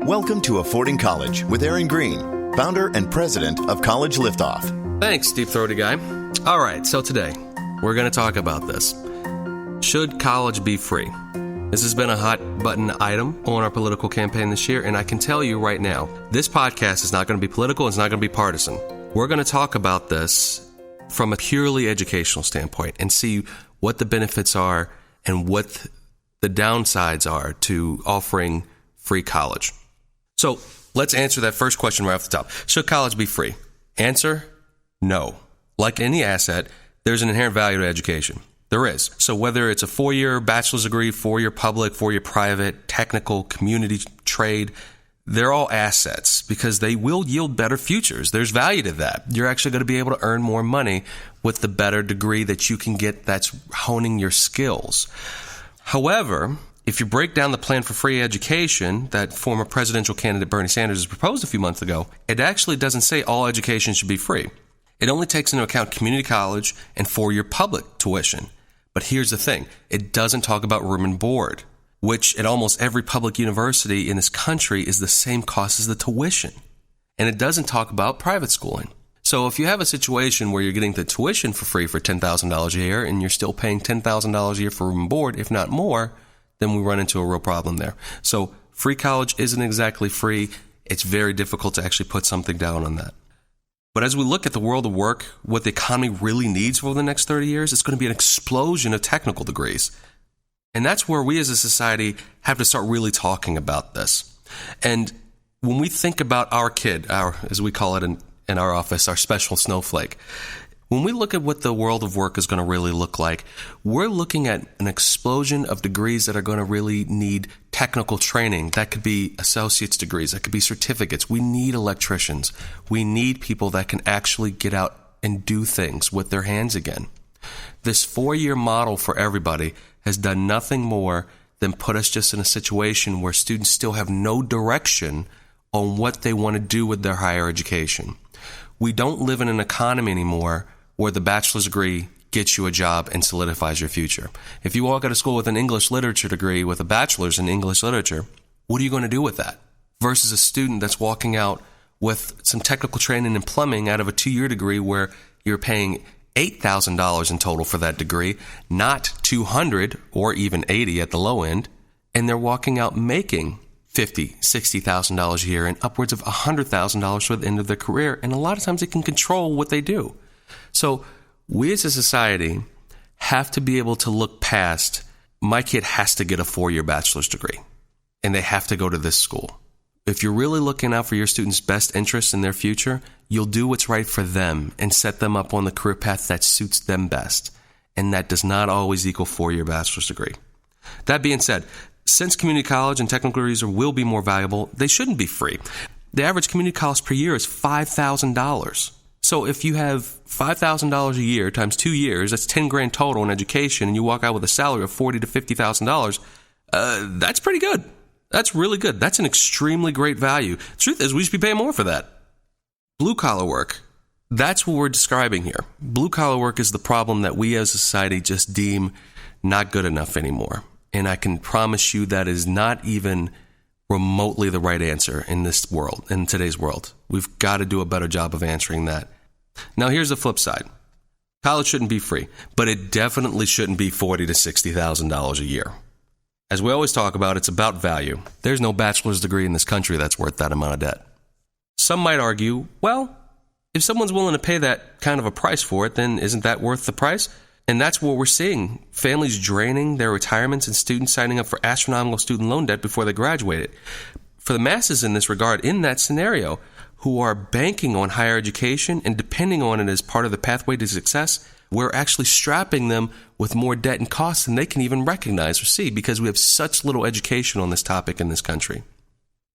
Welcome to Affording College with Aaron Greene, founder and president of College Liftoff. Thanks, Deep Throaty Guy. All right, so today we're going to talk about this. Should college be free? This has been a hot button item on our political campaign this year, and I can tell you right now, this podcast is not going to be political, it's not going to be partisan. We're going to talk about this from a purely educational standpoint and see what the benefits are and what the downsides are to offering free college. So let's answer that first question right off the top. Should college be free? Answer, no. Like any asset, there's an inherent value to education. There is. So whether it's a 4-year bachelor's degree, 4-year public, 4-year private, technical, community, trade, they're all assets because they will yield better futures. There's value to that. You're actually going to be able to earn more money with the better degree that you can get that's honing your skills. However, if you break down the plan for free education that former presidential candidate Bernie Sanders has proposed a few months ago, it actually doesn't say all education should be free. It only takes into account community college and 4-year public tuition. But here's the thing. It doesn't talk about room and board, which at almost every public university in this country is the same cost as the tuition. And it doesn't talk about private schooling. So if you have a situation where you're getting the tuition for free for $10,000 a year and you're still paying $10,000 a year for room and board, if not more, then we run into a real problem there. So free college isn't exactly free. It's very difficult to actually put something down on that. But as we look at the world of work, what the economy really needs for the next 30 years, it's going to be an explosion of technical degrees. And that's where we as a society have to start really talking about this. And when we think about our kid, as we call it in our office, our special snowflake, when we look at what the world of work is going to really look like, we're looking at an explosion of degrees that are going to really need technical training. That could be associate's degrees. That could be certificates. We need electricians. We need people that can actually get out and do things with their hands again. This 4-year model for everybody has done nothing more than put us just in a situation where students still have no direction on what they want to do with their higher education. We don't live in an economy anymore where the bachelor's degree gets you a job and solidifies your future. If you walk out of school with an English literature degree with a bachelor's in English literature, what are you going to do with that? Versus a student that's walking out with some technical training in plumbing out of a 2-year degree where you're paying $8,000 in total for that degree, not $200 or even $80 at the low end, and they're walking out making $50,000, $60,000 a year and upwards of $100,000 for the end of their career. And a lot of times they can control what they do. So we as a society have to be able to look past, my kid has to get a 4-year bachelor's degree and they have to go to this school. If you're really looking out for your students' best interests in their future, you'll do what's right for them and set them up on the career path that suits them best. And that does not always equal 4-year bachelor's degree. That being said, since community college and technical degrees will be more valuable, they shouldn't be free. The average community college per year is $5,000. So if you have $5,000 a year times 2 years, that's $10,000 total in education, and you walk out with a salary of $40,000 to $50,000, that's pretty good. That's really good. That's an extremely great value. The truth is, we should be paying more for that. Blue-collar work, that's what we're describing here. Blue-collar work is the problem that we as a society just deem not good enough anymore. And I can promise you that is not even remotely the right answer in this world, in today's world. We've got to do a better job of answering that. Now, here's the flip side. College shouldn't be free, but it definitely shouldn't be $40,000 to $60,000 a year. As we always talk about, it's about value. There's no bachelor's degree in this country that's worth that amount of debt. Some might argue, well, if someone's willing to pay that kind of a price for it, then isn't that worth the price? And that's what we're seeing. Families draining their retirements and students signing up for astronomical student loan debt before they graduated. For the masses in this regard, in that scenario, who are banking on higher education and depending on it as part of the pathway to success, we're actually strapping them with more debt and costs than they can even recognize or see because we have such little education on this topic in this country.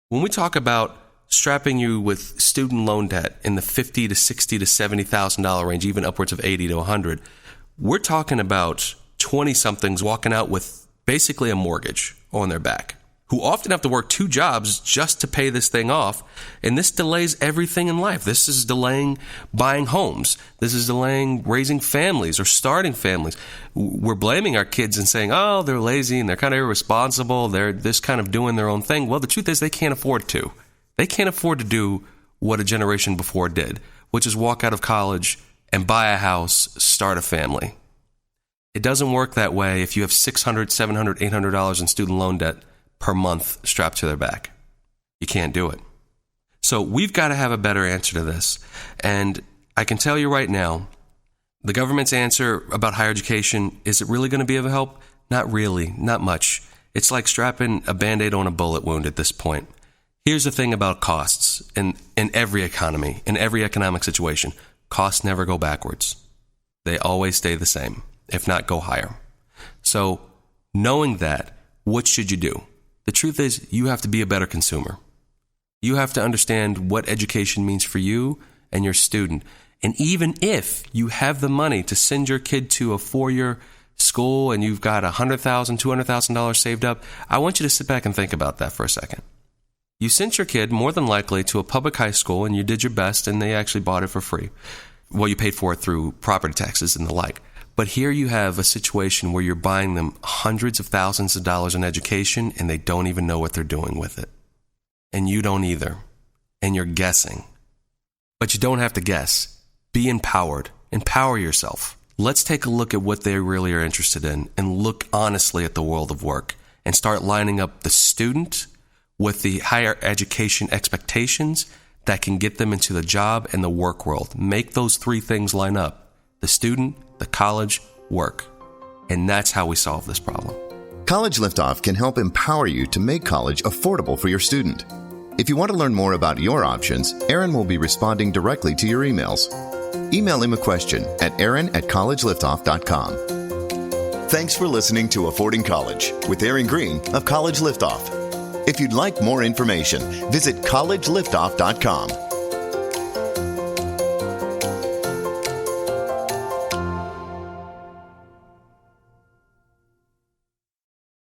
When we talk about strapping you with student loan debt in the $50,000 to $60,000 to $70,000 range, even upwards of $80,000 to $100,000, we're talking about 20-somethings walking out with basically a mortgage on their back who often have to work 2 jobs just to pay this thing off. And this delays everything in life. This is delaying buying homes. This is delaying raising families or starting families. We're blaming our kids and saying, oh, they're lazy and they're kind of irresponsible. They're just kind of doing their own thing. Well, the truth is they can't afford to. They can't afford to do what a generation before did, which is walk out of college and buy a house, start a family. It doesn't work that way if you have $600, $700, $800 in student loan debt per month strapped to their back. You can't do it. So we've got to have a better answer to this. And I can tell you right now, the government's answer about higher education, is it really going to be of help? Not really, not much. It's like strapping a Band-Aid on a bullet wound at this point. Here's the thing about costs in every economy, in every economic situation. Costs never go backwards. They always stay the same, if not go higher. So knowing that, what should you do? The truth is, you have to be a better consumer. You have to understand what education means for you and your student. And even if you have the money to send your kid to a 4-year school and you've got $100,000, $200,000 saved up, I want you to sit back and think about that for a second. You sent your kid more than likely to a public high school and you did your best and they actually bought it for free. Well, you paid for it through property taxes and the like. But here you have a situation where you're buying them hundreds of thousands of dollars in education and they don't even know what they're doing with it. And you don't either. And you're guessing. But you don't have to guess. Be empowered. Empower yourself. Let's take a look at what they really are interested in and look honestly at the world of work and start lining up the student with the higher education expectations that can get them into the job and the work world. Make those 3 things line up. The student, the college, work. And that's how we solve this problem. College Liftoff can help empower you to make college affordable for your student. If you want to learn more about your options, Aaron will be responding directly to your emails. Email him a question at aaron@collegeliftoff.com. Thanks for listening to Affording College with Aaron Greene of College Liftoff. If you'd like more information, visit collegeliftoff.com.